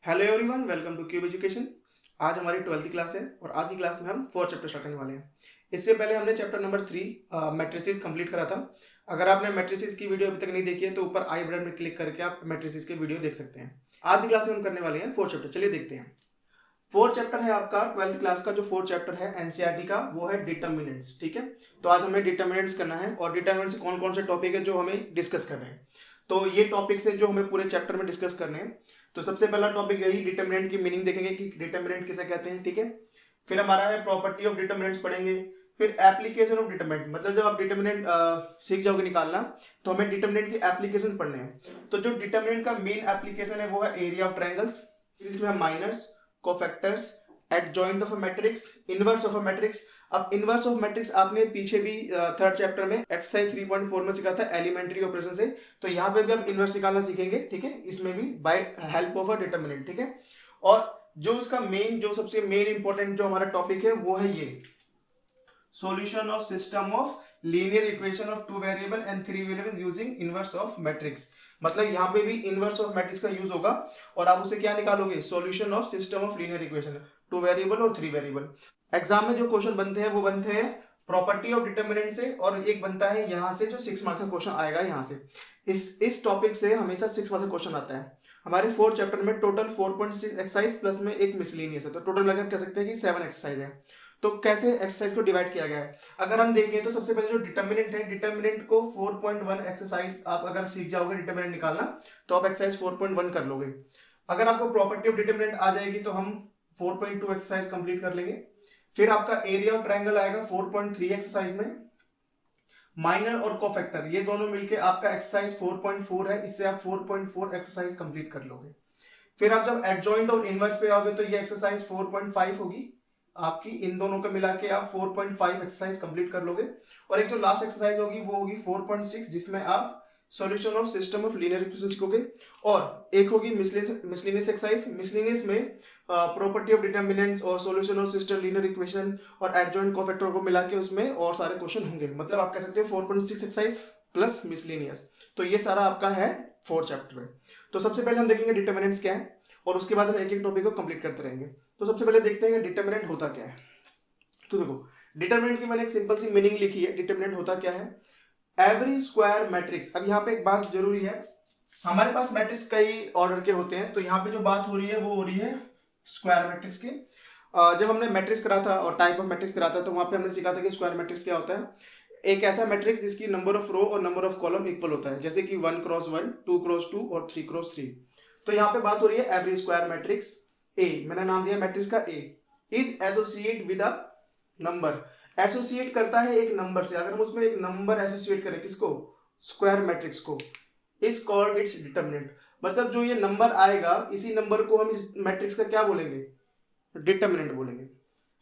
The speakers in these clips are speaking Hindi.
Hello everyone, welcome two cube education. आज हमारी 12th की क्लास है और आज की क्लास में हम 4 चैप्टर स्टार्ट करने वाले हैं। इससे पहले हमने चैप्टर नंबर 3 मैट्रिसेस कंप्लीट करा था। अगर आपने मैट्रिसेस की वीडियो अभी तक नहीं देखी है तो ऊपर आई बटन में क्लिक करके आप मैट्रिसेस की वीडियो देख सकते हैं। आज की क्लास में हम करने वाले हैं 4 चैप्टर। चलिए देखते हैं। 4 चैप्टर है आपका 12th क्लास का। जो 4 चैप्टर है एनसीईआरटी का वो है डिटर्मिनेंट्स। ठीक है, तो आज हमें डिटर्मिनेंट्स करना है और डिटर्मिनेंट्स से कौन कौन से टॉपिक है जो हमें डिस्कस करने हैं। तो ये टॉपिक्स है जो हमें पूरे चैप्टर में डिस्कस करने हैं। तो सबसे पहला टॉपिक यही डिटर्मिनेंट की मीनिंग देखेंगे कि डिटर्मिनेंट किसे कहते हैं। ठीक है, फिर हमारा है प्रॉपर्टी ऑफ डिटर्मिनेंट्स पढ़ेंगे। फिर एप्लीकेशन ऑफ डिटर्मिनेंट, मतलब जब आप डिटर्मिनेंट सीख जाओगे निकालना तो हमें डिटर्मिनेंट की एप्लीकेशन पढ़ने हैं। तो जो डिटर्मिनेंट का मेन एप्लीकेशन है वो है एरिया ऑफ ट्रायंगल्स। इसमें हम minors, cofactors, adjoint of a matrix, inverse of a matrix. अब इनवर्स ऑफ मैट्रिक्स आपने पीछे भी थर्ड चैप्टर में एक्सरसाइज 3.4 में सीखा था एलिमेंट्री ऑपरेशन से। तो यहाँ पे भी आप इनवर्स निकालना सीखेंगे। ठीक है, इसमें भी by help of a determinant. ठीक है, और जो उसका मेन, जो सबसे मेन इंपॉर्टेंट जो हमारा टॉपिक है वो है ये solution of system of linear equation of 2 variable and 3 variable using inverse of matrix. मतलब यहाँ पे भी इनवर्स ऑफ मैट्रिक्स का यूज होगा और आप उसे क्या निकालोगे, solution of system of linear equation 2 variable और 3 वेरिएबल। एग्जाम में जो क्वेश्चन बनते हैं वो बनते हैं प्रॉपर्टी ऑफ डिटर्मिनेंट से, और एक बनता है यहाँ से जो 6 मार्क्स का क्वेश्चन आएगा यहाँ से। इस टॉपिक से हमेशा 6 मार्क्स का क्वेश्चन आता है। हमारे 4 चैप्टर में टोटल 4.6 एक्सरसाइज प्लस में एक मिसलेनियस है, तो टोटल मिलाकर कह सकते हैं कि 7 एक्सरसाइज है। तो कैसे एक्सरसाइज को डिवाइड किया गया है अगर हम देखें तो सबसे पहले जो डिटर्मिनेंट है, डिटर्मिनेंट को 4.1 एक्सरसाइज आप अगर सीख जाओगे डिटर्मिनेंट निकालना तो आप एक्सरसाइज 4.1 कर लोगे। अगर आपको प्रॉपर्टी ऑफ डिटर्मिनेंट आ जाएगी तो हम 4.2 एक्सरसाइज कंप्लीट कर लेंगे। फिर आपका एरिया ऑफ ट्रायंगल आएगा 4.3 एक्सरसाइज में। माइनर और कोफैक्टर ये दोनों मिलके आपका एक्सरसाइज 4.4 है, इससे आप 4.4 एक्सरसाइज कंप्लीट कर लोगे। फिर आप जब एडजॉइंट और इनवर्स पे आओगे तो ये एक्सरसाइज 4.5 होगी आपकी। इन दोनों को मिला के आप 4.5 एक्सरसाइज कंप्लीट कर लोगे। और एक जो लास्ट एक्सरसाइज होगी वो होगी 4.6 जिसमें आप solution of system of linear equation सीखोगे। और एक होगी मिसलेनियस एक्सरसाइज। मिसलेनियस में प्रॉपर्टी ऑफ डिटर्मिनेंट्स और solution of system linear equation और एडजॉइंट कोफैक्टर को मिला के उसमें और सारे क्वेश्चन होंगे। मतलब आप कह सकते हो 4.6 एक्सरसाइज प्लस मिसलेनियस। तो ये सारा आपका है 4 चैप्टर में। तो सबसे पहले हम देखेंगे डिटर्मिनेंट्स क्या है और उसके बाद हम एक एक टॉपिक को कंप्लीट करते रहेंगे। तो सबसे पहले देखते हैं कि डिटर्मिनेंट होता क्या है। तो देखो, डिटर्मिनेंट की मैंने एक सिंपल सी मीनिंग लिखी है। डिटर्मिनेंट होता क्या है, एवरी स्क्वायर मैट्रिक्स। अब यहाँ पे एक बात जरूरी है, हमारे पास मैट्रिक्स कई ऑर्डर के होते हैं, तो यहाँ पे जो बात हो रही है वो हो रही है स्क्वायर मैट्रिक्स की। जब हमने मैट्रिक्स करा था और टाइप ऑफ मैट्रिक्स करा था तो वहां पे हमने सीखा था कि स्क्वायर मैट्रिक्स क्या होता है। एक ऐसा मैट्रिक्स जिसकी नंबर ऑफ रो और नंबर ऑफ कॉलम इक्वल होता है, जैसे कि 1x1, 2x2 और 3x3। तो यहाँ पे बात हो रही है एवरी स्क्वायर मैट्रिक्स ए, मैंने नाम दिया मैट्रिक्स का A, is associate with a number. Associate करता है एक नंबर से। अगर हम उसमें एक नंबर एसोसिएट करें, किसको, स्क्वायर मैट्रिक्स को, इज कॉल्ड इट्स डिटर्मिनेंट। मतलब जो ये नंबर आएगा इसी नंबर को हम इस मैट्रिक्स का क्या बोलेंगे, डिटर्मिनेंट बोलेंगे।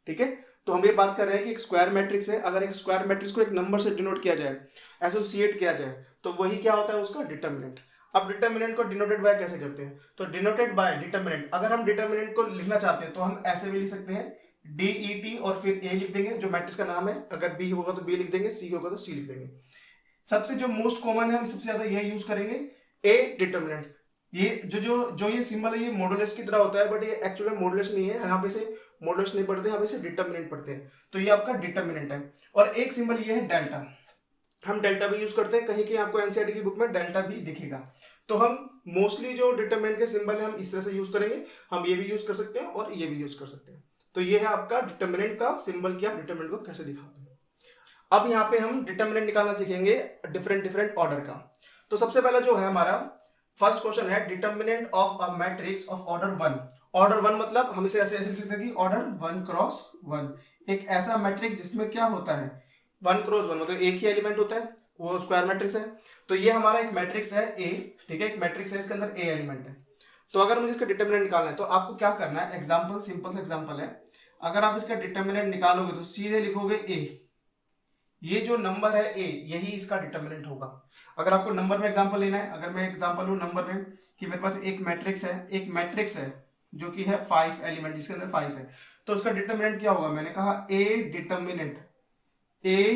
ठीक है, तो हम ये बात कर रहे हैं कि एक स्क्वायर मैट्रिक्स है, अगर एक स्क्वायर मैट्रिक्स को एक नंबर से डिनोट किया जाए, एसोसिएट किया जाए, तो वही क्या होता है उसका डिटर्मिनेंट। अब डिटर्मिनेंट को डिनोटेड बाय कैसे करते हैं, तो डिनोटेड बाय डिटर्मिनेंट, अगर हम डिटर्मिनेंट को लिखना चाहते हैं तो हम ऐसे भी लिख सकते हैं DET और फिर ए लिख देंगे जो मैट्रिक्स का नाम है। अगर बी होगा तो बी लिख देंगे, सी होगा तो सी लिख देंगे। सबसे जो मोस्ट कॉमन है हम सबसे ज्यादा यह यूज करेंगे ए डिटर्मिनेंट। ये जो जो जो ये सिंबल है ये मॉडुलस की तरह होता है, बट ये एक्चुअली मॉडुलस नहीं है। यहाँ पे से मॉडुलस नहीं पढ़ते, यहाँ पे से डिटर्मिनेंट पढ़ते हैं। तो ये आपका डिटर्मिनेंट है। और एक सिंबल ये है डेल्टा, हम डेल्टा भी यूज करते हैं, कहीं कहीं आपको एनसीईआरटी की बुक में डेल्टा भी दिखेगा। तो हम मोस्टली जो डिटर्मिनेंट के सिंबल है हम इस तरह से यूज करेंगे। हम ये भी यूज कर सकते हैं और ये भी यूज कर सकते हैं। तो ये है आपका डिटर्मिनेंट का सिंबल कि आप डिटर्मिनेंट को कैसे दिखाते हैं। अब यहाँ पे हम डिटर्मिनेंट निकालना सीखेंगे डिफरेंट डिफरेंट ऑर्डर का। तो सबसे पहला जो है हमारा फर्स्ट क्वेश्चन है determinant of a matrix of order 1। Order 1 मतलब हम इसे ऐसे ऐसे लिख सकते हैं कि ऑर्डर 1x1, एक ऐसा मैट्रिक्स जिसमें क्या होता है 1x1, मतलब एक ही एलिमेंट होता है, वो स्क्वायर मैट्रिक्स है। तो ये हमारा एक मैट्रिक्स है ए। ठीक है, एक मैट्रिक्स है, इसके अंदर ए एलिमेंट है। तो अगर मुझे इसका डिटर्मिनेंट निकालना है तो आपको क्या करना है, एग्जाम्पल, सिंपल सा एग्जाम्पल है। अगर आप इसका डिटर्मिनेंट निकालोगे तो सीधे लिखोगे ए, ये जो नंबर है ए यही इसका डिटर्मिनेंट होगा। अगर आपको नंबर में एग्जांपल लेना है, अगर मैं एग्जांपल लूं नंबर में कि मेरे पास एक मैट्रिक्स है जो कि है 5 एलिमेंट, जिसके अंदर 5 है, तो उसका डिटर्मिनेंट क्या होगा, मैंने कहा ए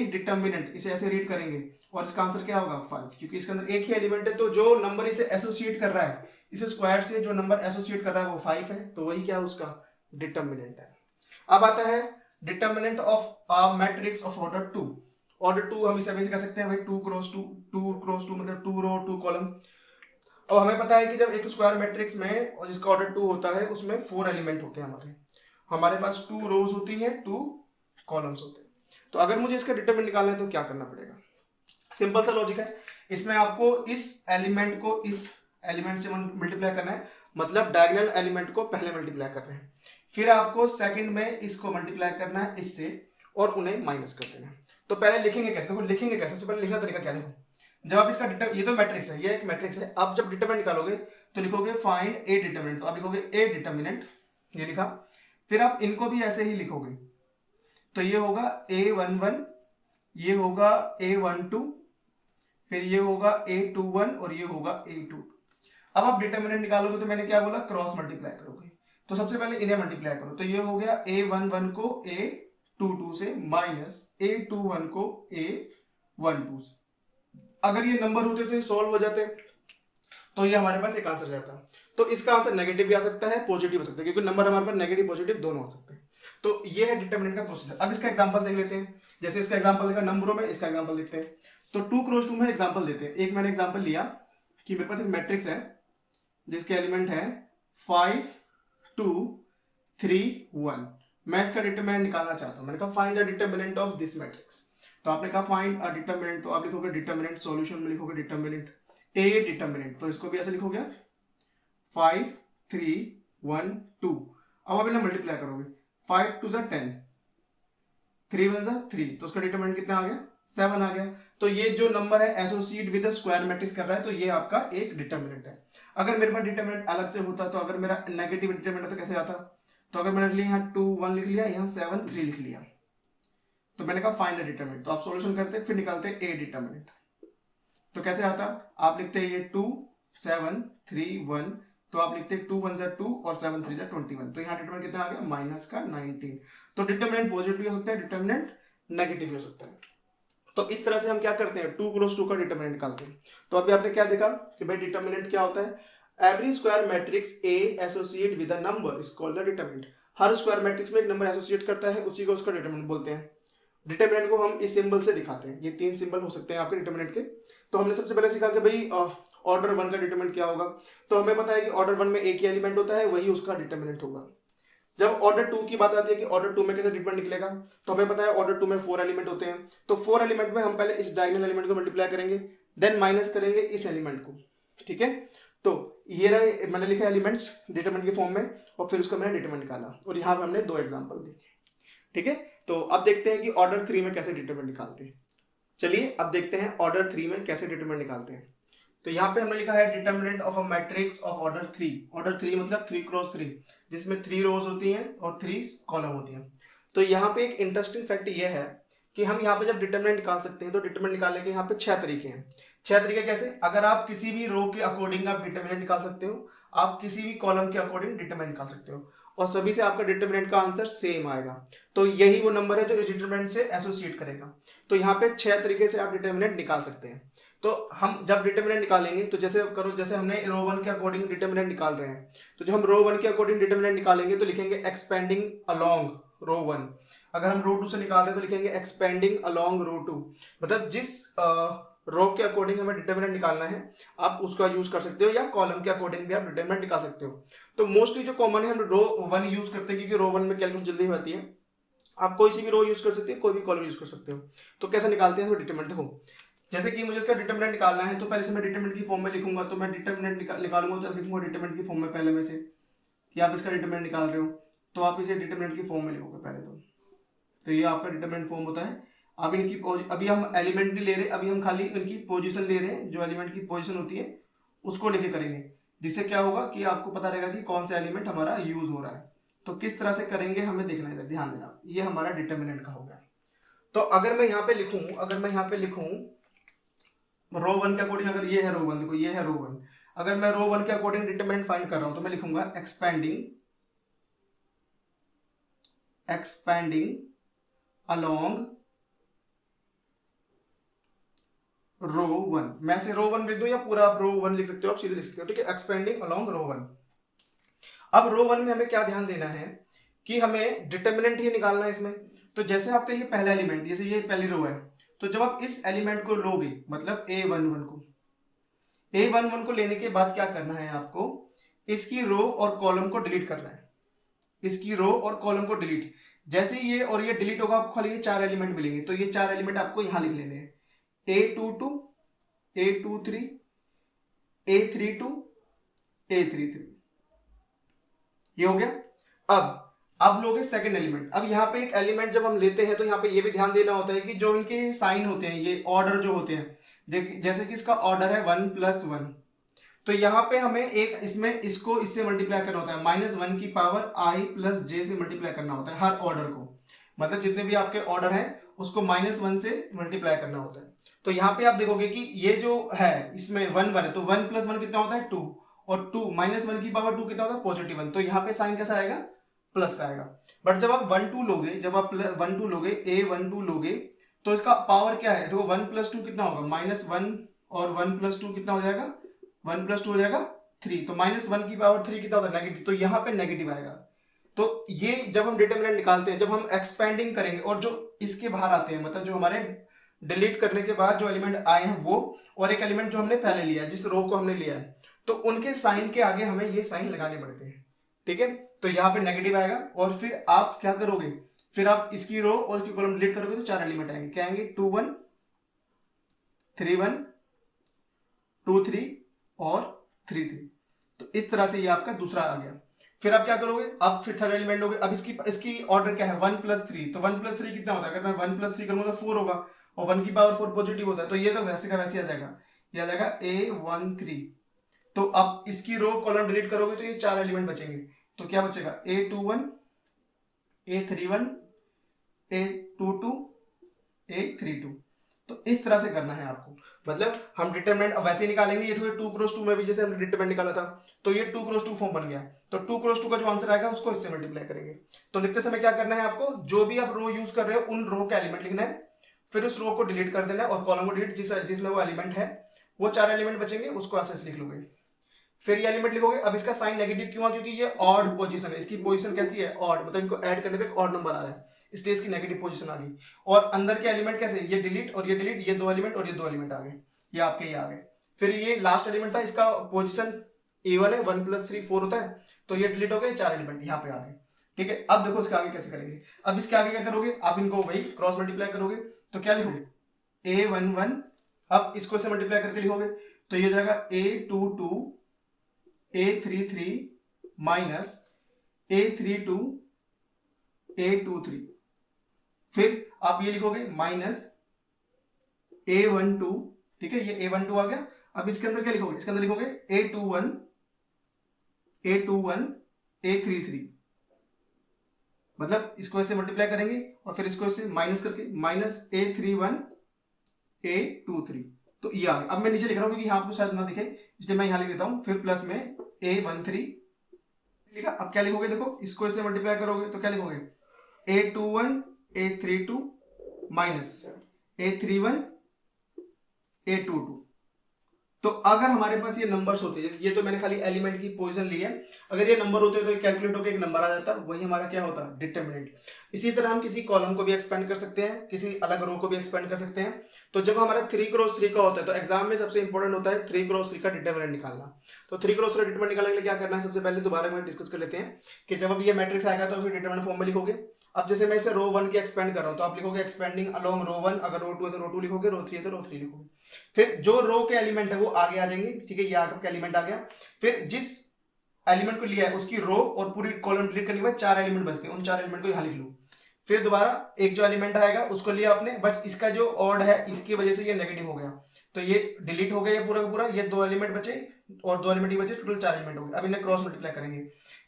डिटर्मिनेंट इसे ऐसे रीड करेंगे और इसका आंसर क्या होगा 5, क्योंकि इसके अंदर एक ही एलिमेंट है। तो जो नंबर इसे एसोसिएट कर रहा है इस स्क्वायर से जो नंबर एसोसिएट कर रहा है वो 5 है, तो वही क्या है उसका डिटर्मिनेंट है। अब आता है determinant of a matrix of order 2। Order 2 हम इसे कह सकते हैं भाई 2 क्रॉस 2, 2 क्रॉस 2 मतलब 2 रो 2 कॉलम। अब हमें पता है कि जब एक स्क्वायर मैट्रिक्स में और जिसका ऑर्डर 2 होता है उसमें 4 एलिमेंट होते हैं हमारे पास 2 रोज होती हैं, 2 कॉलम्स होते हैं। तो अगर मुझे इसका डिटरमिनेंट निकालना है तो क्या करना पड़ेगा? सिंपल सा लॉजिक है, इसमें आपको इस एलिमेंट को इस एलिमेंट से मल्टीप्लाई करना है, मतलब डायगोनल एलिमेंट को पहले मल्टीप्लाई करना है, फिर आपको सेकंड में इसको मल्टीप्लाई करना है इससे और उन्हें माइनस कर देना है। तो पहले लिखेंगे कैसे? देखो लिखेंगे कैसे, सबसे पहले लिखना तरीका क्या है, जब आप इसका ये तो मैट्रिक्स है, ये एक मैट्रिक्स है, आप जब डिटरमिनेंट निकालोगे तो लिखोगे फाइंड ए डिटरमिनेंट, तो आप लिखोगे ए डिटरमिनेंट, ये लिखा, फिर आप इनको भी ऐसे ही लिखोगे, तो ये होगा a11, ये होगा a12, फिर ये होगा a21 और ये होगा a22। अब आप डिटरमिनेंट निकालोगे तो मैंने क्या बोला, क्रॉस मल्टीप्लाई करोगे, तो सबसे पहले इन्हें मल्टीप्लाई करो, तो ये हो गया a11 को a22 से माइनस a21 को a12 से। अगर ये नंबर होते तो ये सॉल्व हो जाते, तो ये हमारे पास एक आंसर जाता। तो इसका आंसर नेगेटिव भी आ सकता है, पॉजिटिव हो सकता है, क्योंकि नंबर हमारे पास नेगेटिव पॉजिटिव दोनों हो सकते हैं। तो ये है डिटरमिनेंट का प्रोसीजर। अब इसका एग्जांपल देख लेते हैं, जैसे इसका एग्जांपल देखा नंबरों में, इसका एग्जांपल देखते हैं। तो 2 क्रॉस 2 में एग्जांपल देते हैं। एक मैंने एग्जांपल लिया कि मेरे पास एक मैट्रिक्स है जिसके एलिमेंट है 5 2 3 1। मैं इसका डिटरमिनेंट निकालना चाहता हूं। मैंने कहा find the determinant of this matrix, तो आपने कहा फाइंड अ डिटरमिनेंट, तो आप लिखोगे डिटरमिनेंट, सॉल्यूशन में लिखोगे डिटरमिनेंट ए डिटरमिनेंट, तो इसको भी ऐसे लिखोगे 5 3 1 2। अब आप इन्हें मल्टीप्लाई करोगे, 5 2 जा 10, 3 1 जा 3, तो उसका डिटरमिनेंट कितना आ गया, 7 आ गया। तो ये जो नंबर है एसोसिएट विद स्क्वायर मैट्रिक्स कर रहा है, तो ये आपका एक डिटरमिनेंट है। अगर मेरे पास डिटरमिनेंट अलग से होता, तो अगर मेरा नेगेटिव डिटरमिनेंट तो कैसे आता, तो अगर मैंने लिया यहाँ 2 1 लिख लिया, यहाँ 7 3 लिख लिया, तो मैंने कहा फाइंड द डिटरमिनेंट, तो आप सॉल्यूशन करते फिर निकालते ए डिटरमिनेंट। तो कैसे आता, आप लिखते हैं ये 2 7 3 1, तो आप लिखते हैं 2 1 जा 2 और 7 3 जा 21, तो यहाँ डिटरमिनेंट कितना आ गया, माइनस का 19। तो डिटरमिनेंट पॉजिटिव हो सकता है, डिटरमिनेंट नेगेटिव हो सकता है। तो इस तरह से हम क्या करते हैं, 2 क्रॉस 2 का डिटरमिनेंट निकालते हैं। तो अभी आपने क्या देखा कि भाई डिटरमिनेंट क्या होता है, every square matrix A associate with a number is called the determinant. Her square matrix में एक नंबर एसोसिएट करता है, उसी को उसका डिटरमिनेंट बोलते हैं। डिटरमिनेंट को हम इस सिंबल से दिखाते हैं, ये 3 सिंबल हो सकते हैं आपके डिटरमिनेंट के। तो हमने सबसे पहले सीखा कि भाई ऑर्डर 1 का डिटरमिनेंट क्या होगा, तो हमें पता है कि ऑर्डर 1 में एक ही एलिमेंट होता है, वही उसका डिटरमिनेंट होगा। जब ऑर्डर 2 की बात आती है कि ऑर्डर 2 में कैसे डिटरमिनेंट निकलेगा, तो हमें पता है ऑर्डर 2 में 4 एलिमेंट होते हैं, तो 4 एलिमेंट में हम पहले इस डायगोनल एलिमेंट को मल्टीप्लाई करेंगे, देन माइनस करेंगे इस एलिमेंट को, ठीक है। तो ये रहे, मैंने लिखा एलिमेंट्स डिटरमिनेंट के फॉर्म में, और फिर उसका मैंने डिटरमिनेंट निकाला, और यहाँ पे हमने 2 एग्जांपल देखे, ठीक है। तो अब देखते हैं कि ऑर्डर 3 में कैसे डिटरमिनेंट निकालते हैं। चलिए अब देखते हैं ऑर्डर 3 में कैसे डिटरमिनेंट निकालते हैं। तो यहाँ पे हमने लिखा है determinant of a matrix of order 3। Order 3 मतलब 3 क्रॉस 3, जिसमें 3 रोज होती हैं और 3 कॉलम होती हैं। तो यहाँ पे एक इंटरेस्टिंग फैक्ट ये है कि हम यहाँ पे जब डिटरमिनेंट निकाल सकते हैं, तो डिटरमिनेंट निकालने के यहाँ पे 6 तरीके हैं। 6 तरीके कैसे, अगर आप किसी भी रो के अकॉर्डिंग आप डिटरमिनेंट निकाल सकते हो, आप किसी भी कॉलम के अकॉर्डिंग डिटरमिनेंट निकाल सकते हो, और सभी से आपका डिटरमिनेंट का आंसर सेम आएगा। तो यही वो नंबर है जो डिटरमिनेंट से एसोसिएट करेगा। तो यहाँ पे 6 तरीके से आप डिटरमिनेंट निकाल सकते हैं। तो हम जब डिटरमिनेंट निकालेंगे, तो जैसे करो, जैसे हमने रो 1 के अकॉर्डिंग डिटरमिनेंट निकाल रहे हैं, तो जो हम रो 1 के अकॉर्डिंग डिटरमिनेंट निकालेंगे तो लिखेंगे एक्सपेंडिंग अलोंग रो 1। अगर हम रो 2 से निकाल रहे हैं तो लिखेंगे एक्सपेंडिंग अलोंग रो 2। मतलब जिस रो के अकॉर्डिंग हमें डिटरमिनेंट निकालना है, आप उसका यूज कर सकते हो, या कॉलम के अकॉर्डिंग भी आप डिटरमिनेंट निकाल सकते हो। तो मोस्टली जो कॉमन है हम रो 1 यूज करते हैं, क्योंकि रो 1 में कैलकुलेशन जल्दी होती है। आप कोई सी भी रो यूज कर सकते हैं, कोई भी कॉलम यूज कर सकते हो। तो कैसे निकालते हैं, तो डिटरमिनेंट देखो, जैसे कि मुझे इसका डिटरमिनेंट निकालना है, तो पहले से मैं डिटरमिनेंट की फॉर्म में लिखूंगा, तो मैं डिटरमिनेंट निकालूंगा, तो लिखूंगा डिटरमिनेंट की फॉर्म में पहले में से, कि आप इसका डिटरमिनेंट निकाल रहे हो, तो आप इसे डिटरमिनेंट की फॉर्म में लिखोगे पहले। तो ये आपका डिटरमिनेंट फॉर्म होता है। अब इनकी अभी हम एलिमेंट नहीं ले रहे, अभी हम खाली इनकी पोजीशन ले रहे हैं, जो एलिमेंट की पोजीशन होती है उसको लेके करेंगे, जिससे क्या होगा कि आपको पता रहेगा कि कौन सा एलिमेंट हमारा यूज हो रहा है। तो किस तरह से करेंगे हमें देखना है, ध्यान देना। ये हमारा डिटरमिनेंट का हो गया। तो अगर मैं यहाँ पे लिखूं रो 1 के अकॉर्डिंग, अगर ये है रो 1, देखो ये है रो 1, अगर मैं रो 1 के अकॉर्डिंग डिटरमिनेंट फाइंड कर रहा हूं, तो मैं लिखूंगा एक्सपेंडिंग अलोंग रो 1, मैं से रो 1 लिख दूं या पूरा आप रो 1 लिख सकते हो, आप सीधे लिख सकते हो, ठीक है, एक्सपेंडिंग अलोंग रो 1। अब रो 1 में हमें क्या ध्यान देना है कि हमें डिटर्मिनेंट ही निकालना है इसमें। तो जैसे आपका ये पहला एलिमेंट, जैसे ये पहली रो है, तो जब आप इस एलिमेंट को लोगे, मतलब A11 को लेने के बाद क्या करना है आपको, इसकी रो और कॉलम को डिलीट करना है, इसकी रो और कॉलम को डिलीट। जैसे ये और ये डिलीट होगा, आपको खाली ये 4 एलिमेंट मिलेंगे, तो ये 4 एलिमेंट आपको यहां लिख लेने हैं, A22, A23, A32, A33, ये हो गया। अब लोगे सेकंड एलिमेंट। अब यहाँ पे एक एलिमेंट जब हम लेते हैं तो यहाँ पे ये भी ध्यान देना होता है कि जो इनके साइन होते हैं, ये ऑर्डर जो होते हैं, जैसे कि इसका ऑर्डर है 1+1, तो यहाँ पे हमें एक इसमें इसको इससे मल्टीप्लाई करना होता है, -1 की पावर i+j से मल्टीप्लाई करना होता है हर ऑर्डर को, मतलब जितने भी आपके ऑर्डर हैं उसको -1 से मल्टीप्लाई करना होता है। तो यहाँ पे आप देखोगे कि ये जो है इसमें 1 है, तो 1+1 कितना होता है 2, और 2 -1 की पावर 2 कितना होता है +1, तो यहाँ पे साइन कैसा आएगा, प्लस का आएगा। बट जब आप 1 2 लोगे, जब आप 1 2 लोगे, A12 लोगे, तो इसका पावर क्या है, देखो 1+2 कितना होगा, -1, और 1+2 कितना हो जाएगा, 1+2 हो जाएगा 3, तो -1 की पावर 3 कितना होता है, नेगेटिव, तो यहाँ पे नेगेटिव आएगा। तो ये जब हम डिटरमिनेंट निकालते हैं, जब हम एक्सपेंडिंग करेंगे और जो इसके बाहर आते हैं, मतलब जो हमारे डिलीट करने के बाद जो एलिमेंट आए हैं वो, और एक एलिमेंट जो हमने पहले लिया है, जिस रो को हमने लिया है, तो उनके साइन के आगे हमें ये साइन लगाने पड़ते हैं, ठीक है। तो यहाँ पे नेगेटिव आएगा, और फिर आप क्या करोगे, फिर आप इसकी रो और इसकी कॉलम डिलीट करोगे तो 4 एलिमेंट आएंगे, क्या आएंगे, 2 1 3 1 2 3 और 3 3। तो इस तरह से ये आपका दूसरा आ गया। फिर आप क्या करोगे, अब फिर थर्ड एलिमेंट लोगे। अब इसकी ऑर्डर क्या है, 1+3, तो 1+3 कितना होता है, अगर मैं 1+3 करूंगा 4 होगा, और 1 की पावर 4 पॉजिटिव होता है, तो ये तो वैसे का वैसे आ जाएगा, ये आ जाएगा A13। तो अब इसकी रो कॉलम डिलीट करोगे तो ये 4 एलिमेंट बचेंगे, तो क्या बचेगा, A21, A31, A22, A32। तो इस तरह से करना है आपको, मतलब हम डिटरमिनेंट अब वैसे ही निकालेंगे, ये तो 2×2 में भी जैसे हमने डिटरमिनेंट निकाला था, तो ये 2×2 फॉर्म बन गया, तो 2×2 का जो आंसर आएगा उसको इससे मल्टीप्लाई करेंगे। तो लिखते समय क्या करना है आपको, जो भी आप रो यूज कर रहे हो उन रो का एलिमेंट लिखना है, फिर उस रो को डिलीट कर देना है, और कॉलम को डिलीट जिसमें वो एलिमेंट है, वो 4 एलिमेंट बचेंगे, उसको ऐसे लिख लोगे। फिर ये एलिमेंट लिखोगे। अब इसका साइन नेगेटिव क्यों है, क्योंकि ये ऑड पोजीशन है, इसकी पोजीशन कैसी है, ऑड, मतलब इनको ऐड करने पे एक ऑड नंबर आ रहा है, इसलिए इसकी नेगेटिव पोजीशन आ गई। और अंदर के एलिमेंट कैसे, ये डिलीट और ये डिलीट, ये 2 एलिमेंट और ये 2 एलिमेंट आ गए, ये आपके ये आ गए। फिर ये लास्ट एलिमेंट था, इसका पोजीशन A1 है, 1+3 4 होता है, तो ये डिलीट हो गए, 4 एलिमेंट यहाँ पे आ गए, ठीक है। अब देखो इसके आगे कैसे करेंगे। अब इसके आगे क्या करोगे, आप इनको वही क्रॉस मल्टीप्लाई करोगे, तो क्या लिखोगे, A11, अब इसको से मल्टीप्लाई करके लिखोगे, तो ये हो जाएगा A22, A33 minus A32, A23। फिर आप ये लिखोगे माइनस A12, ठीक है, ये A12 आ गया। अब इसके अंदर क्या लिखोगे, इसके अंदर लिखोगे A21, A21, A33, मतलब इसको ऐसे मल्टीप्लाई करेंगे और फिर इसको ऐसे माइनस करके माइनस A31, A23। तो ये आ गया। अब मैं नीचे लिख रहा हूं क्योंकि यहाँ आपको शायद ना दिखे, इसलिए मैं यहाँ लिख देता हूं, फिर प्लस में A13 लिखा। अब क्या लिखोगे, देखो इसको इससे मल्टीप्लाई करोगे तो क्या लिखोगे, A21, A32 minus A31, A22। तो अगर हमारे पास ये नंबर्स होते, ये तो मैंने खाली एलिमेंट की पोजीशन ली है, अगर ये नंबर होते तो कैलकुलेट होकर एक नंबर आ जाता, वही हमारा क्या होता, डिटरमिनेंट। इसी तरह हम किसी कॉलम को भी एक्सपेंड कर सकते हैं, किसी अलग रो को भी एक्सपेंड कर सकते हैं। तो जब हमारा 3×3 का होता है तो एग्जाम में सबसे इंपॉर्टेंट होता है 3×3 का डिटरमिनेंट निकालना। तो 3×3 डिटरमिनेंट निकालने के लिए क्या करना है, सबसे पहले दोबारा में डिस्कस कर लेते हैं कि जब अब ये मैट्रिक्स आएगा तो फिर डिटरमिनेंट फॉर्म में लिखोगे। अब जैसे मैं इसे रो 1 के एक्सपेंड कर रहा हूं तो आप लिखोगे एक्सपेंडिंग अलोंग रो 1, अगर रो 2 है तो रो 2 लिखोगे, रो 3 है तो रो 3 लिखोगे। फिर जो रो के एलिमेंट है वो आगे आ जाएंगे, ठीक है, ये आपका एलिमेंट आ गया। फिर जिस एलिमेंट को लिया है उसकी रो और पूरी कॉलम डिलीट करने के बाद 4 एलिमेंट बचते हैं, उन 4 एलिमेंट को यहां लिख लो। फिर दोबारा एक जो एलिमेंट आएगा उसको लिया आपने, बस इसका जो ऑड है इसकी वजह से ये नेगेटिव हो गया, तो ये डिलीट हो गया पूरा का पूरा, ये 2 एलिमेंट बचे और 2 एलिमेंट ही बचे, टोटल 4 एलिमेंट हो गए। अब इन्हें क्रॉस मल्टीप्लाई करेंगे।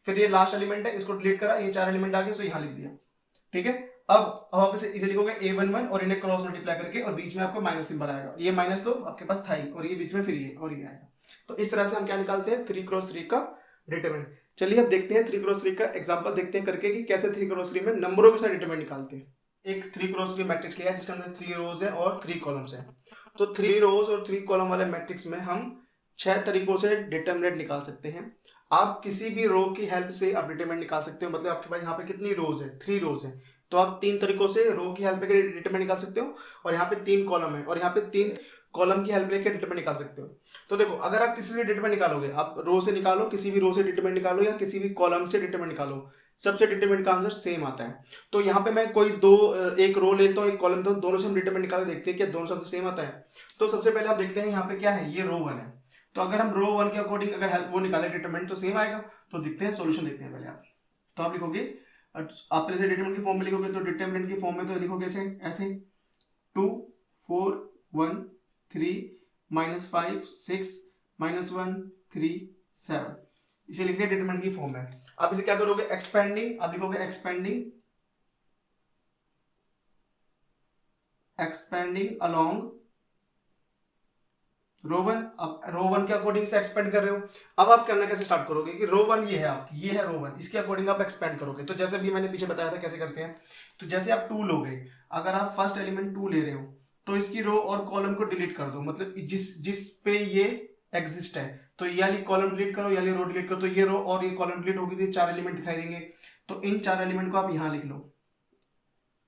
फिर ये लास्ट एलिमेंट है, इसको डिलीट करा, ये 4 एलिमेंट आ गए, तो यहां लिख दिया, ठीक है। अब आप इसे लिखोगे A11 और इन्हें क्रॉस मल्टीप्लाई करके, और बीच में आपको माइनस सिंबल आएगा, ये माइनस तो आपके पास था ही, और ये बीच में फिर ये और ये आएगा। तो इस तरह से हम क्या निकालते हैं, 3×3 का डिटरमिनेंट। चलिए अब देखते हैं 3×3 का एग्जांपल देखते हैं करके कि कैसे 3×3 में नंबरों के साथ डिटरमिनेंट निकालते हैं। एक 3×3 मैट्रिक्स लिया है जिसके अंदर 3 रोज है और 3 कॉलम्स है, तो 3 रोज और 3 कॉलम वाले मैट्रिक्स में हम 6 तरीकों से डिटरमिनेंट निकाल सकते हैं। आप किसी भी रो की हेल्प से आप डिटरमिनेंट निकाल सकते हो। मतलब आपके पास यहाँ पे कितनी रोज है, 3 रोज है, तो आप 3 तरीकों से रो की हेल्प लेकर डिटरमिनेंट निकाल सकते हो। और यहाँ पे 3 कॉलम है और यहाँ पे 3 कॉलम की हेल्प लेकर डिटरमिनेंट निकाल सकते हो। तो देखो, अगर आप किसी भी डिटरमिनेंट निकालोगे, आप रो से निकालो, किसी भी रो से डिटरमिनेंट निकालो या किसी भी कॉलम से डिटरमिनेंट निकालो, सबसे डिटरमिनेंट का आंसर सेम आता है। तो यहाँ पे मैं कोई एक रो लेता हूँ, एक कॉलम लेता हूँ, दोनों से हम डिटरमिनेंट निकाल देखते हैं क्या दोनों से सेम आता है। तो सबसे पहले आप देखते हैं यहाँ पे क्या है, ये रो 1 है। तो अगर हम रो 1 के अकॉर्डिंग अगर हेल्प वो निकाले डिटरमिनेंट तो सेम आएगा। तो देखते हैं सॉल्यूशन, देखते हैं पहले आप। तो आप लिखोगे, आप पहले से डिटरमिनेंट की फॉर्म में लिखोगे, तो डिटरमिनेंट की फॉर्म में तो लिखोगे ऐसे ऐसे 2 4 1 3 -5 6 -1 3 7, इसे लिखिए डिटरमिनेंट की फॉर्म में। आप इसे क्या करोगे, एक्सपेंडिंग, आप लिखोगे एक्सपेंडिंग अलोंग रो 1। अब रो 1 के अकॉर्डिंग से एक्सपेंड कर रहे हो। अब आप करना कैसे स्टार्ट करोगे कि रो 1 ये है आपकी, ये है रो 1, इसके अकॉर्डिंग आप एक्सपेंड करोगे। तो जैसे भी मैंने पीछे बताया था कैसे करते हैं। तो जैसे आप 2 लोगे, अगर आप फर्स्ट एलिमेंट 2 ले रहे हो तो इसकी रो और कॉलम को डिलीट कर दो। मतलब जिस पे ये एग्जिस्ट है, तो ये वाली कॉलम डिलीट करो, ये वाली रो डिलीट करो, तो ये रो और ये कॉलम डिलीट होगी, तो 4 एलिमेंट दिखाई देंगे। तो इन 4 एलिमेंट को आप यहां लिख लो,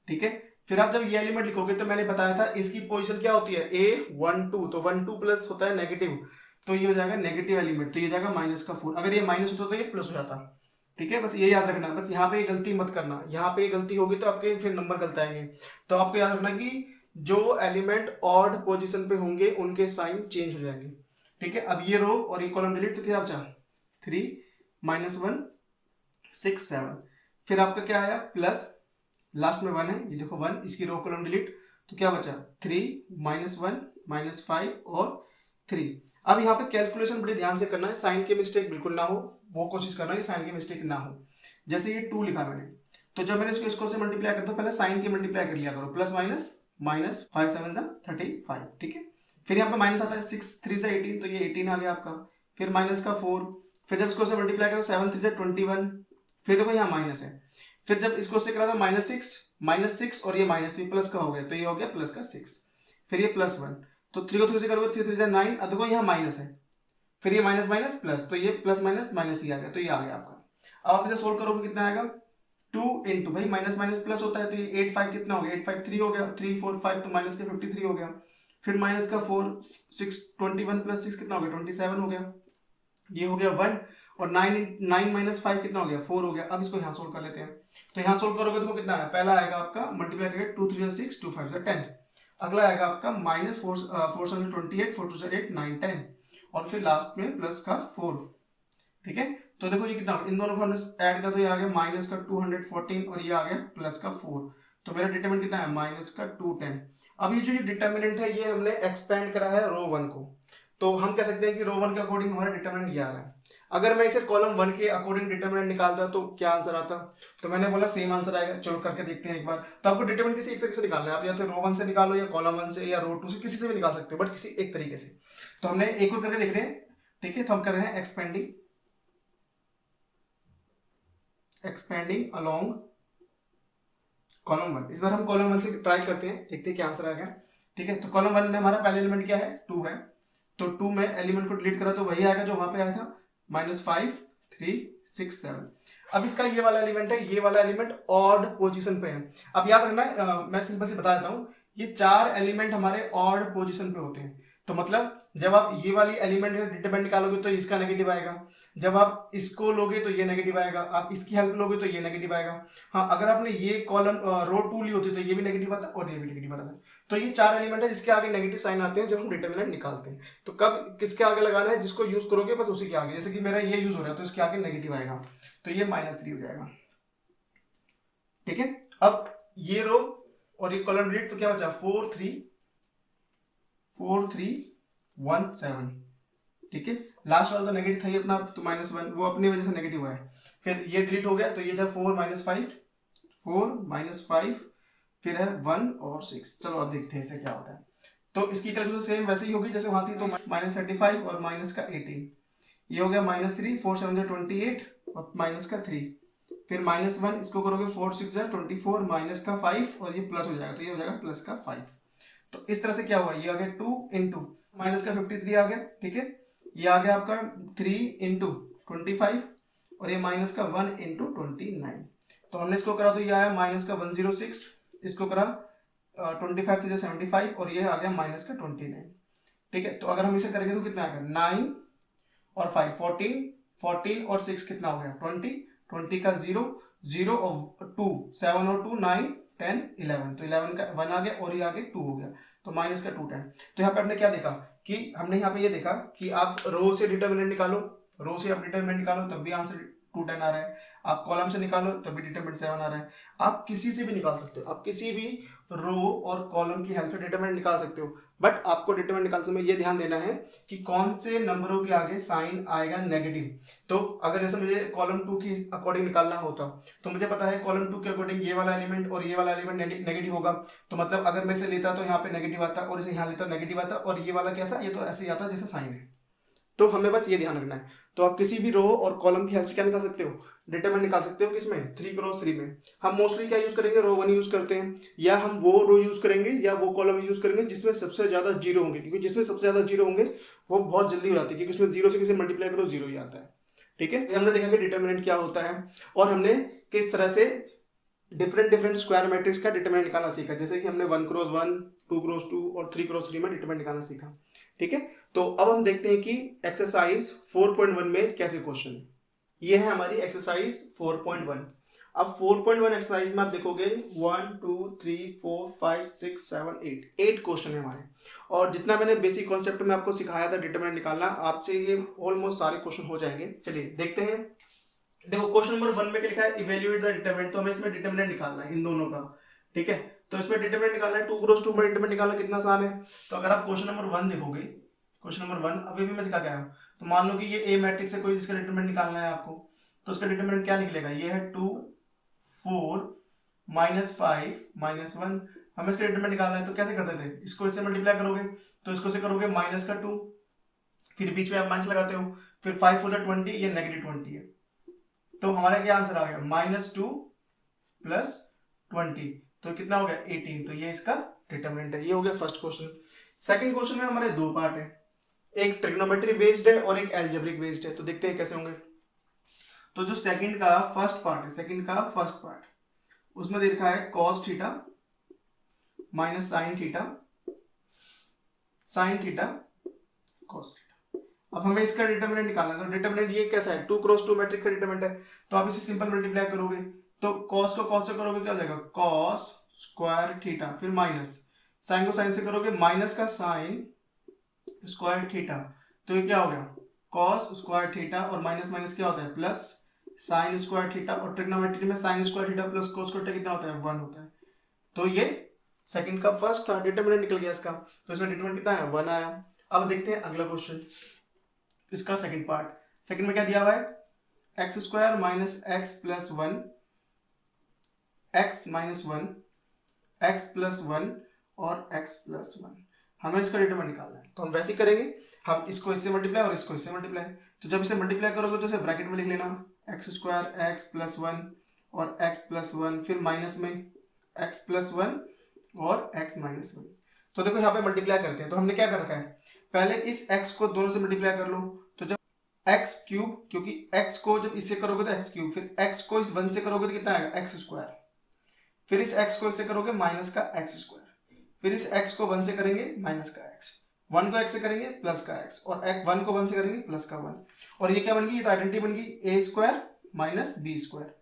ठीक है। फिर आप जब ये एलिमेंट लिखोगे तो मैंने बताया था इसकी पोजीशन क्या होती है, A12, तो 1 2 प्लस होता है नेगेटिव, तो ये हो जाएगा नेगेटिव एलिमेंट, तो ये जाएगा -4। अगर ये माइनस होता तो ये प्लस हो जाता, ठीक है। बस ये याद रखना, बस यहाँ पे गलती मत करना, यहाँ पे गलती होगी तो आपके फिर नंबर गलत आएंगे। तो आपको याद रखना कि जो एलिमेंट ऑड पोजिशन पे होंगे उनके साइन चेंज हो जाएंगे, ठीक है। अब ये रो और ये कॉलम डिलीट, तो क्या बचा 3 -1 6 7। फिर आपका क्या आया प्लस, लास्ट में 1 है, ये देखो 1, इसकी रो कॉलम डिलीट, तो क्या बचा 3 -1 -5 और 3। अब यहाँ पे कैलकुलेशन बड़े ध्यान से करना है, साइन की मिस्टेक बिल्कुल ना हो, वो कोशिश करना है कि साइन की मिस्टेक ना हो। जैसे ये 2 लिखा मैंने, तो जब मैंने इसको से मल्टीप्लाई करता हूँ पहले साइन के मल्टीप्लाई कर लिया करो, प्लस माइनस -5 7 35, ठीक है। फिर यहाँ पे माइनस आता है 6 3 से 18, तो ये 18 आ गया आपका। फिर माइनस का 4, फिर जब इसको से मल्टीप्लाई करो 7 3 से 21, फिर देखो यहाँ माइनस है। फिर जब इसको से करा था -6 और ये -3 प्लस का हो गया, तो ये हो गया प्लस का 6। फिर ये +1, तो 3 को 3 से करोगे 3 3 से 9, अब देखो यहाँ माइनस है, फिर ये माइनस माइनस प्लस, तो ये प्लस माइनस माइनस ही आ गया, तो ये आ गया आपका। अब आप इसे सोल्व करोगे कितना आएगा, 2 इंटू भाई माइनस माइनस प्लस होता है, तो ये 8 5 कितना हो गया, 8 5 3 हो गया, 3 4 5 तो माइनस का 53 हो गया। फिर माइनस का 4 6 21 प्लस 6 कितना हो गया 27 हो गया, ये हो गया 1। और 9 माइनस 5 कितना हो गया 4 हो गया। अब इसको यहाँ सोल्व कर लेते हैं, तो यहाँ सोल्व करोगे तो कितना है, पहला आएगा आपका मल्टीप्लाई करके 2 3 6 2 5 10, अगला आएगा आपका -4 7 28 4 2 8 9 10, और फिर लास्ट में प्लस का 4, ठीक है। तो देखो ये कितना, इन दोनों को हमने ऐड किया तो ये आ गया माइनस का 214 और ये आ गया प्लस का 4, तो मेरा डिटरमिनेंट कितना है माइनस का 210। अब ये जो डिटरमिनेंट है ये हमने एक्सपेंड करा है रो 1 को, तो हम कह सकते हैं कि रो 1 के अकॉर्डिंग हमारा डिटरमिनेंट ये आ रहा है। अगर मैं इसे कॉलम 1 के अकॉर्डिंग डिटरमिनेंट निकालता तो क्या आंसर आता, तो मैंने बोला सेम आंसर आएगा। चलो करके देखते हैं एक बार। तो आपको डिटरमिनेंट किसी एक तरीके से निकालना है, आप या तो रो 1 से निकालो या कॉलम 1 से या रो 2 से, किसी से भी निकाल सकते हो, बट किसी एक तरीके से। तो हमने एक और करके देख रहे हैं, ठीक है। तो हम कर रहे हैं एक्सपेंडिंग अलोंग कॉलम 1। इस बार हम कॉलम 1 से ट्राई करते हैं, देखते हैं क्या आंसर आएगा, ठीक है। तो कॉलम 1 में हमारा पहला एलिमेंट क्या है 2 है, तो 2 में एलिमेंट को डिलीट करा तो वही आएगा जो वहां पे आया था -5 3 6 7। अब इसका ये वाला एलिमेंट है, ये वाला एलिमेंट ऑड पोजीशन पे है। अब याद रखना, मैं सिंपल से बता देता हूँ, ये 4 एलिमेंट हमारे ऑड पोजीशन पे होते हैं। तो मतलब जब आप ये वाली एलिमेंट डिटरमिनेंट निकालोगे तो इसका नेगेटिव आएगा, जब आप इसको लोगे तो ये नेगेटिव आएगा, आप इसकी हेल्प लोगे तो ये नेगेटिव आएगा। हाँ, अगर आपने ये कॉलम रो 2 ली होती तो ये भी नेगेटिव आता और ये भी नेगेटिव आता। तो ये 4 एलिमेंट है जिसके आगे नेगेटिव साइन आते हैं जब हम डिटरमिनेंट निकालते हैं। तो कब किसके आगे लगाना है, जिसको यूज करोगे बस उसी के आगे। जैसे कि मेरा ये यूज हो रहा है तो इसके आगे नेगेटिव आएगा, तो ये -3 हो जाएगा, ठीक है। अब ये रो और ये कॉलम डिलीट, तो क्या बचा 4 3 1 7, ठीक है। लास्ट वाला तो नेगेटिव था ही अपना, तो -1 वो अपनी वजह से नेगेटिव हुआ है। फिर ये डिलीट हो गया, तो ये था 4 -5 फिर है 1 और 6। चलो अब देखते हैं इससे क्या होता है। तो इसकी कैलकुलेशन सेम वैसे ही होगी जैसे वहां थी, तो -35 और माइनस का 18, ये हो गया -3 4 7 28 और माइनस का 3, फिर -1 इसको करोगे 4 6 24 माइनस का 5 और ये प्लस हो जाएगा, तो ये हो जाएगा प्लस का 5। तो इस तरह से क्या हुआ, ये आ गया 2 इंटू माइनस का 53 आ गया, ठीक है, ये आ गया आपका 3 इंटू 25 और ये माइनस का 1 इंटू 29। तो हमने इसको करा तो ये आया माइनस का 106, इसको करा 25 से 75 और ये आ गया माइनस का 29, ठीक है। तो अगर हम इसे करेंगे तो कितना आ गया 9 और 5 14, 14 और 6 कितना हो गया 20, 20 का 0, 0 और 2 7 और 2 9 10 11, तो 11 का 1 आ गया और ये आगे 2 हो गया, तो माइनस का 2 10। तो यहाँ पे आपने क्या देखा कि हमने यहाँ पे ये देखा कि आप रो से डिटरमिनेंट निकालो, रो से आप डिटरमिनेंट निकालो तब भी आंसर 2 10 आ रहा है, आप कॉलम से निकालो तब भी डिटरमिनेंट 7 आ रहा है, आप किसी से भी निकाल सकते हो, आप किसी भी रो और कॉलम की हेल्प से डिटरमिनेंट निकाल सकते हो। बट आपको डिटरमिनेंट निकालते समय ये ध्यान देना है कि कौन से नंबरों के आगे साइन आएगा नेगेटिव। तो अगर जैसे मुझे कॉलम 2 की अकॉर्डिंग निकालना होता तो मुझे पता है कॉलम 2 के अकॉर्डिंग ये वाला एलिमेंट और ये वाला एलिमेंट नेगेटिव होगा, तो मतलब अगर मैं इसे लेता तो यहाँ पे नेगेटिव आता और इसे यहाँ लेता नेगेटिव आता, और ये वाला कैसा, ये तो ऐसे ही आता जैसे साइन है। तो हमें बस ये ध्यान रखना है। तो आप किसी भी रो और कॉलम की हेल्प से क्या निकाल सकते हो, डिटरमिनेंट निकाल सकते हो। किसमें 3 क्रॉस 3 में हम मोस्टली क्या यूज करेंगे, रो 1 यूज करते हैं, या हम वो रो यूज करेंगे या वो कॉलम यूज करेंगे जिसमें सबसे ज्यादा जीरो होंगे, क्योंकि जिसमें सबसे ज्यादा जीरो होंगे वो बहुत जल्दी हो जाती है, क्योंकि उसमें जीरो से किसी मल्टीप्लाई करो जीरो ही आता है, ठीक है। हमने देखा कि डिटरमिनेंट क्या होता है और हमने किस तरह से डिफरेंट स्क्वायर मैट्रिक्स का डिटरमिनेंट निकालना सीखा, जैसे कि हमने 1 क्रॉस 1, 2 क्रॉस 2 और 3 क्रॉस 3 में डिटरमिनेंट निकालना सीखा, ठीक है। तो अब हम देखते हैं कि एक्सरसाइज 4.1 में कैसे क्वेश्चन, ये है हमारी एक्सरसाइज 4.1। अब 4.1 एक्सरसाइज में आप देखोगे 1 2 3 4 5 6 7 8 क्वेश्चन है हमारे, और जितना मैंने बेसिक कॉन्सेप्ट में आपको सिखाया था डिटरमिनेंट निकालना, आपसे ये ऑलमोस्ट सारे क्वेश्चन हो जाएंगे। चलिए देखते हैं। देखो क्वेश्चन नंबर 1 में क्या लिखा है, इवेल्युएट द डिटरमिनेंट, तो हमें इसमें डिटरमिनेंट निकालना है इन दोनों का, ठीक है। तो इसमें डिटरमिनेंट निकालना है, 2 क्रॉस 2 में डिटरमिनेंट निकालना कितना आसान है। तो अगर आप क्वेश्चन नंबर 1 देखोगे, क्वेश्चन नंबर 1 अभी भी मैं सिखा के आया हूं, तो मान लो कि ये ए मैट्रिक्स है कोई जिसका डिटरमिनेंट निकालना है आपको, तो उसका डिटरमिनेंट क्या निकलेगा, ये है 2 4 -5 -1। हमें इसका डिटरमिनेंट निकालना है तो कैसे करते थे, इसको इससे मल्टीप्लाई करोगे तो इसको से करोगे माइनस का 2, फिर बीच में आप माइनस लगाते हो, फिर 5 4 20, ये -20 है, तो हमारा क्या आंसर आ गया -2 + 20, तो कितना हो गया 18। तो ये इसका डिटरमिनेंट है। ये हो गया फर्स्ट क्वेश्चन। सेकंड क्वेश्चन में हमारे दो पार्ट है, एक ट्रिग्नोमेट्री बेस्ड है और एक अलजेब्रिक बेस्ड है, तो देखते हैं कैसे होंगे। तो जो सेकंड का फर्स्ट पार्ट है, सेकंड का फर्स्ट पार्ट, उसमें दे रखा है cos theta minus sin theta, sin theta cos theta. अब हमें इसका डिटरमिनेंट निकालना है, तो डिटरमिनेंट ये कैसा है, 2 क्रॉस 2 मैट्रिक्स का डिटरमिनेंट है, तो आप इसे सिंपल मल्टीप्लाई करोगे, तो cos को cos से करोगे क्या हो जाएगा cos स्क्वायर थीटा, फिर माइनस sin को sin से करोगे माइनस का sin स्क्वायर थीटा, तो ये क्या हो गया cos स्क्वायर थीटा, और माइनस माइनस क्या होता है प्लस sin स्क्वायर थीटा, और ट्रिग्नोमेट्री में sin square theta plus cos square theta कितना होता है 1 होता है। तो ये सेकंड का फर्स्ट था, डिटरमिनेंट निकल गया इसका, तो इसमें डिटरमिनेंट कितना है 1 आया। अब देखते हैं अगला क्वेश्चन, इसका सेकंड पार्ट। सेकंड में क्या दिया हुआ है x square minus x plus 1, x minus 1, x plus 1 और x प्लस 1, हमें इसका डिटरमिनेंट निकालना है। तो हम वैसे ही करेंगे, हम इसको इससे मल्टीप्लाई और इसको इससे मल्टीप्लाई, तो जब इसे मल्टीप्लाई करोगे तो इसे ब्रैकेट में लिख लेना, x स्क्वायर x प्लस 1 और x प्लस 1, फिर माइनस में x प्लस 1 और x माइनस 1। तो देखो यहाँ पे मल्टीप्लाई करते हैं, तो हमने क्या कर रखा है, पहले इस x को दोनों से मल्टीप्लाई कर लो, तो जब x क्यूब, क्योंकि x को जब इससे करोगे तो x क्यूब, फिर x को इस 1 से करोगे तो कितना आएगा x स्क्वायर, फिर इस x को इससे करोगे माइनस का x स्क्वायर, फिर इस x को 1 से करेंगे माइनस का x, 1 को x से करेंगे प्लस का x, और 1 को 1 से करेंगे प्लस का 1, और ये क्या बन गई, ये तो आइडेंटिटी बन गई a square minus b square.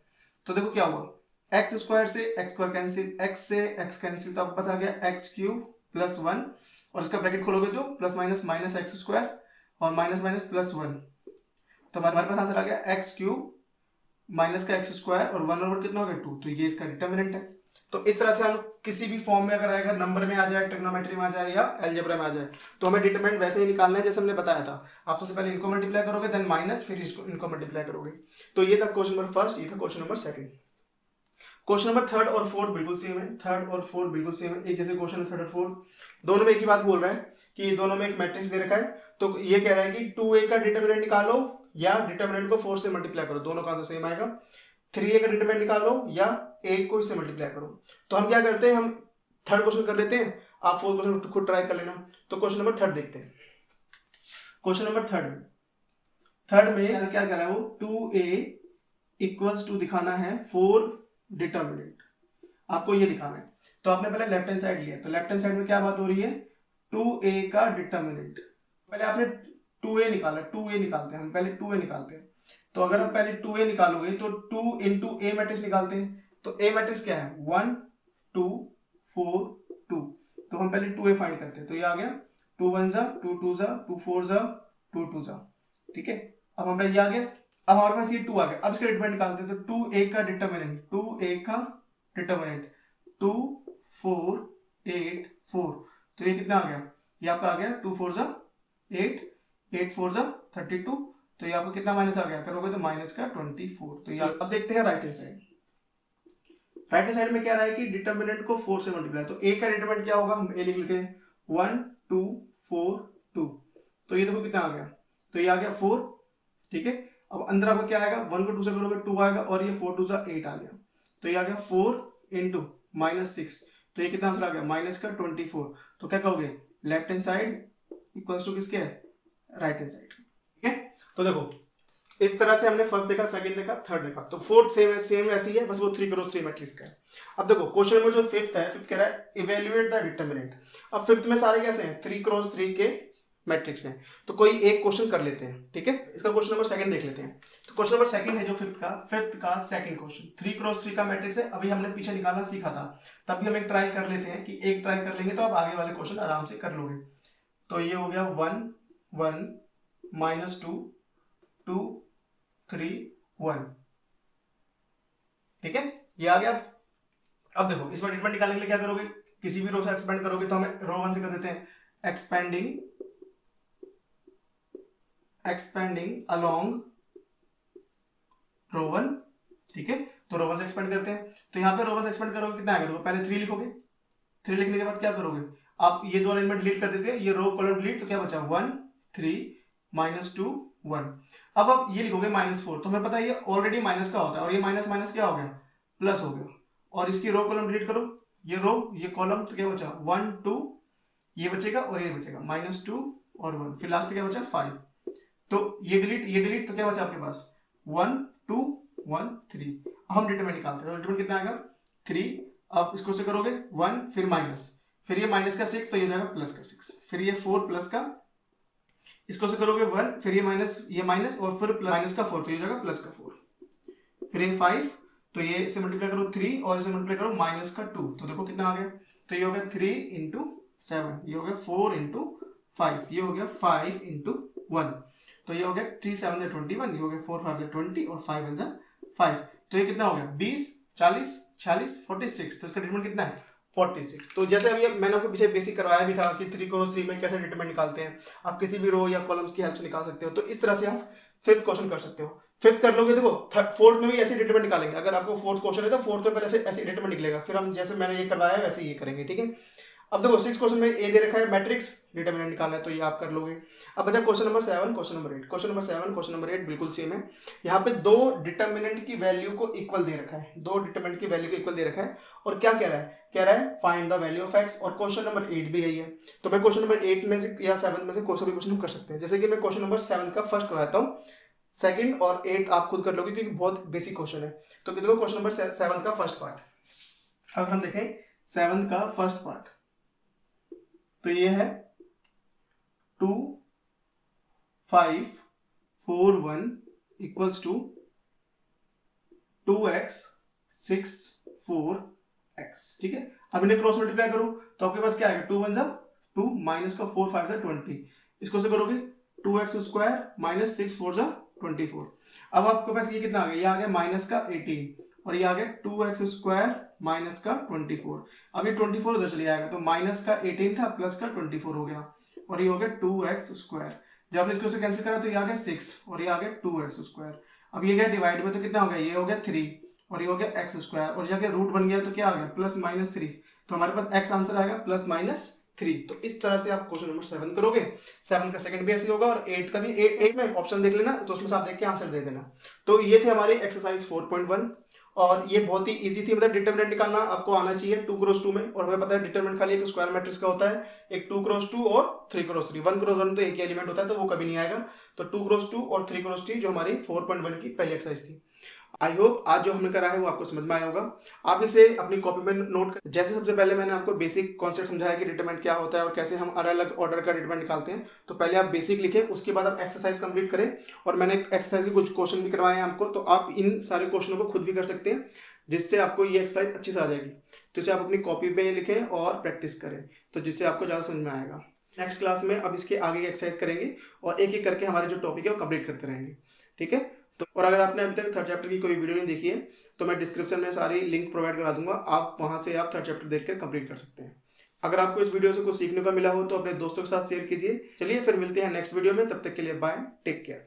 तो देखो क्या हुआ, x स्क्वायर से x स्क्वायर कैंसिल, x से x कैंसिल, तो अब बस आ गया x क्यूब प्लस 1, और इसका ब्रैकेट खोलोगे तो plus minus minus x square और माइनस माइनस प्लस 1, तो हमारे पास आंसर आ गया x क्यूब माइनस का x स्क्वायर और 1 ओवर कितना हो गया 2, तो ये इसका डिटरमिनेंट है। तो इस तरह से हम किसी भी फॉर्म में अगर आएगा, नंबर में आ जाए, ट्रिग्नोमेट्री में आ जाए या अलजेब्रा में आ जाए, तो हमें डिटरमिनेंट वैसे ही निकालना है जैसे हमने बताया था। आप सबसे पहले इनको मल्टीप्लाई करोगे, देन माइनस, फिर इनको मल्टीप्लाई करोगे। तो ये था क्वेश्चन नंबर फर्स्ट, ये था question number second. Question number third और फोर्थ बिल्कुल सेम है, थर्ड और फोर्थ बिल्कुल सेम है, एक जैसे क्वेश्चन थर्ड और फोर्थ, दोनों में एक ही बात बोल रहा है कि दोनों में एक मैट्रिक्स दे रखा है, तो ये कह रहा है कि 2a का डिटरमिनेंट निकालो या डिटरमिनेंट को 4 से मल्टीप्लाई करो, दोनों का आंसर सेम आएगा। 3a का डिटरमिनेंट निकालो या 8 को इससे मल्टीप्लाई करो। तो हम क्या करते हैं, हम थर्ड क्वेश्चन कर लेते हैं। आप 4 क्वेश्चन खुद ट्राई कर लेना। तो क्वेश्चन नंबर 3 देखते हैं। क्वेश्चन नंबर 3 में क्या कर रहा है वो, 2a इक्वल्स टू दिखाना है 4 डिटर्मिनेंट, आपको ये दिखाना है। तो आपने पहले लेफ्ट हैंड साइड लिया, तो लेफ्ट हैंड साइड में क्या बात हो रही है, 2a का डिटर्मिनेंट, पहले आपने 2a निकाला, 2a निकालते हैं हम, पहले 2a निकालते हैं। तो अगर आप पहले 2a निकालोगे तो 2 इंटू a मैट्रिक्स निकालते हैं। तो a मैट्रिक्स क्या है, 1 2 4 2, तो हम पहले 2a फाइंड करते हैं। तो ये आ गया 2 1 जा 2 2 जा 2 4 जा 2 2 जा, ठीक है। अब हमारा ये आ गया, अब हमारे पास ये 2 आ गया। अब इसका डिटरमिनेंट निकालते हैं। तो 2a का डिटरमिनेंट, 2a का डिटरमिनेंट 2 4 8 4, तो ये कितना आ गया, ये आपका आ गया 2 4 जा 8 8 4 जा 32, तो ये आपको कितना माइनस आ गया, करोगे तो माइनस का 24। तो ये अब देखते हैं right hand side. Right hand side में क्या रहा है कि डिटरमिनेंट को 4 से मल्टीप्लाई, तो a का डिटरमिनेंट क्या होगा, हम a लिख लेते हैं 1 2 4 2, तो ये देखो कितना आ गया, तो ये आ गया 4, ठीक है। अब अंदर आपको क्या आएगा, 1 को 2 से करोगे 2 आएगा, और ये 4 2 जा 8 आ गया, तो ये आ गया 4 इंटू माइनस 6, तो ये कितना आंसर आ गया, माइनस का 24। तो क्या कहोगे, left hand side equals to किसके है, राइट हैंड साइड, ठीक है। तो देखो इस तरह से हमने फर्स्ट देखा, सेकंड देखा, थर्ड देखा। तो फोर्थ सेम ऐसी है, बस वो 3 क्रॉस 3 मैट्रिक्स का है। अब देखो क्वेश्चन नंबर जो फिफ्थ है, फिफ्थ कह रहा है इवेल्युएट द डिटरमिनेंट। अब फिफ्थ में सारे कैसे हैं, 3 क्रॉस 3 के मैट्रिक्स हैं, तो कोई एक क्वेश्चन कर लेते हैं, ठीक है। इसका क्वेश्चन नंबर सेकंड देख लेते हैं। तो क्वेश्चन नंबर सेकंड है जो फिफ्थ का सेकंड क्वेश्चन, 3 क्रॉस 3 का मैट्रिक्स है। अभी हमने पीछे निकालना सीखा था, तब भी हम एक ट्राई कर लेते हैं कि एक ट्राई कर लेंगे तो आप आगे वाले क्वेश्चन आराम से कर लोगे। तो ये हो गया 1 1 माइनस 2 2 3 1, ठीक है, ये आ गया। अब देखो इसमें डिटरमिनेंट निकालने के लिए क्या करोगे, किसी भी रो से एक्सपेंड करोगे, तो हमें रो 1 से कर देते हैं एक्सपेंडिंग अलोंग रो 1, ठीक है। तो रो 1 से एक्सपेंड करते हैं, तो यहाँ पे रो 1 से एक्सपेंड करोगे कितना आएगा, तो पहले 3 लिखोगे, 3 लिखने के बाद क्या करोगे, आप ये दो अरेंजमेंट डिलीट कर देते हैं, ये रो कॉलम डिलीट, तो क्या बचा 1 3 माइनस 2 1। अब आप ये लिखोगे -4, तो हमें पता है ये ऑलरेडी माइनस का होता है, और ये माइनस माइनस क्या हो गया, प्लस हो गया। और इसकी रो कॉलम डिलीट करो, ये रो ये कॉलम, तो क्या बचा 1 2, ये बचेगा और ये बचेगा -2 और 1, फिर लास्ट में क्या बचा 5। तो ये डिलीट, तो क्या बचा आपके पास 1 2 1 3। हम डिटरमिनेंट निकालते हैं, डिटरमिनेंट कितना आएगा 3। अब इसको से करोगे 1 फिर माइनस, फिर ये माइनस का 6, तो ये हो जाएगा प्लस का 6, फिर ये 4 प्लस का, इसको से करोगे 1 फिर ये माइनस और फिर माइनस का 4, तो ये हो जाएगा प्लस का 4, फिर ये 5, तो ये इसे मल्टीप्लाई करो 3 और इसे मल्टीप्लाई करो माइनस का 2, तो देखो कितना आ गया, तो ये हो गया 3 इंटू 7, ये हो गया 4 इंटू 5, ये हो गया 5 इंटू 1, तो ये हो गया 3 7 21, ये हो गया 4 5 20 और 5 1 5, तो ये कितना हो गया 20 40 46 46, तो इसका डिटरमिनेंट कितना है 46। तो जैसे अभी मैंने आपको पीछे बेसिक करवाया भी था कि 3 क्रॉस 3 में कैसे डिटरमिनेंट निकालते हैं, आप किसी भी रो या कॉलम्स की हेल्प से निकाल सकते हो। तो इस तरह से आप फिफ्थ क्वेश्चन कर सकते हो। फिफ्थ कर लोगे, देखो फोर्थ में भी ऐसे डिटरमिनेंट निकालेंगे। अगर आपको फोर्थ क्वेश्चन है तो फोर्थ में पहले ऐसे डिटरमिनेंट निकलेगा, फिर हम जैसे मैंने ये करवाया है वैसे ये करेंगे, ठीक है। अब देखो 6 क्वेश्चन में ए दे रखा है मैट्रिक्स, डिटरमिनेंट निकालना है, तो ये आप कर लोगे। अब बचा question number 7, question number 8। Question number 7, question number 8 बिल्कुल सेम है। यहाँ पे दो डिटरमिनेंट की वैल्यू को इक्वल दे रखा है, दो डिटरमिनेंट की वैल्यू को इक्वल दे रखा है, और क्या कह रहा है find the value of x. और क्वेश्चन नंबर 8 भी यही है। तो मैं क्वेश्चन नंबर 8 में से या 7 में से कोई सा भी क्वेश्चन कर सकते हैं। जैसे कि मैं क्वेश्चन नंबर 7 का फर्स्ट करवाता हूँ, सेकंड और 8 आप खुद कर लोगे क्योंकि बहुत बेसिक क्वेश्चन है। तो देखो क्वेश्चन नंबर 7 का फर्स्ट पार्ट, अगर हम देखें 7 का फर्स्ट पार्ट, तो ये है 2 5 4 1 इक्वल्स टू 2x 6 4 x, ठीक है। अब इन्हें क्रॉस मल्टीप्लाई करो तो आपके पास क्या आएगा, 2 1 2 माइनस का 4 5 20, इसको से करोगे 2x स्क्वायर माइनस 6 4 24। अब आपके पास ये कितना आ गया, ये आ गया माइनस का 18 और ये आ गया 2x स्क्वायर माइनस का 24। अब ये 24 उधर चले जाएगा, तो माइनस का 18 था प्लस का 24 हो गया और ये हो गया 2x स्क्वायर। जब आपने इसको से कैंसिल करा तो ये आ गया 6 और ये आ गया 2x स्क्वायर। अब ये गया डिवाइड में, तो कितना हो गया, ये हो गया 3 और ये हो गया x स्क्वायर, और जाके रूट बन गया तो क्या आ गया प्लस माइनस 3, तो हमारे पास x आंसर आएगा प्लस माइनस 3। तो इस तरह से आप क्वेश्चन नंबर 7 करोगे। 7 का सेकंड भी ऐसे होगा और 8 का भी। 8 में ऑप्शन देख लेना, तो उसमें से आप देख के आंसर दे देना। तो ये थे हमारे एक्सरसाइज 4.1 और ये बहुत ही इजी थी, मतलब डिटरमिनेंट निकालना आपको आना चाहिए 2x2 में। और हमें पता है डिटरमिनेंट खाली एक स्क्वायर मैट्रिक्स का होता है, एक 2x2 और 3x3। 1x1 तो एक ही एलिमेंट होता है तो वो कभी नहीं आएगा। तो 2x2 और 3x3 जो हमारी 4.1 की पहली एक्सरसाइज थी। आई होप आज जो हमने करा है वो आपको समझ में आया होगा। आप इसे अपनी कॉपी में नोट कर, जैसे सबसे पहले मैंने आपको बेसिक कॉन्सेप्ट समझाया कि डिटरमिनेंट क्या होता है और कैसे हम अलग अलग ऑर्डर का डिटरमिनेंट निकालते हैं। तो पहले आप बेसिक लिखें, उसके बाद आप एक्सरसाइज कंप्लीट करें। और मैंने एक्सरसाइज के कुछ क्वेश्चन भी करवाए हैं आपको, तो आप इन सारे क्वेश्चनों को खुद भी कर सकते हैं, जिससे आपको ये एक्सरसाइज अच्छी से आ जाएगी। तो इसे आप अपनी कॉपी पे लिखें और प्रैक्टिस करें, तो जिससे आपको ज़्यादा समझ में आएगा। नेक्स्ट क्लास में अब इसके आगे की एक्सरसाइज करेंगे और एक एक करके हमारे जो टॉपिक है वो कंप्लीट करते रहेंगे, ठीक है। तो और अगर आपने अभी तक थर्ड चैप्टर की कोई वीडियो नहीं देखी है तो मैं डिस्क्रिप्शन में सारी लिंक प्रोवाइड करा दूंगा, आप वहां से आप थर्ड चैप्टर देखकर कंप्लीट कर सकते हैं। अगर आपको इस वीडियो से कुछ सीखने को मिला हो तो अपने दोस्तों के साथ शेयर कीजिए। चलिए फिर मिलते हैं नेक्स्ट वीडियो में, तब तक के लिए बाय, टेक केयर।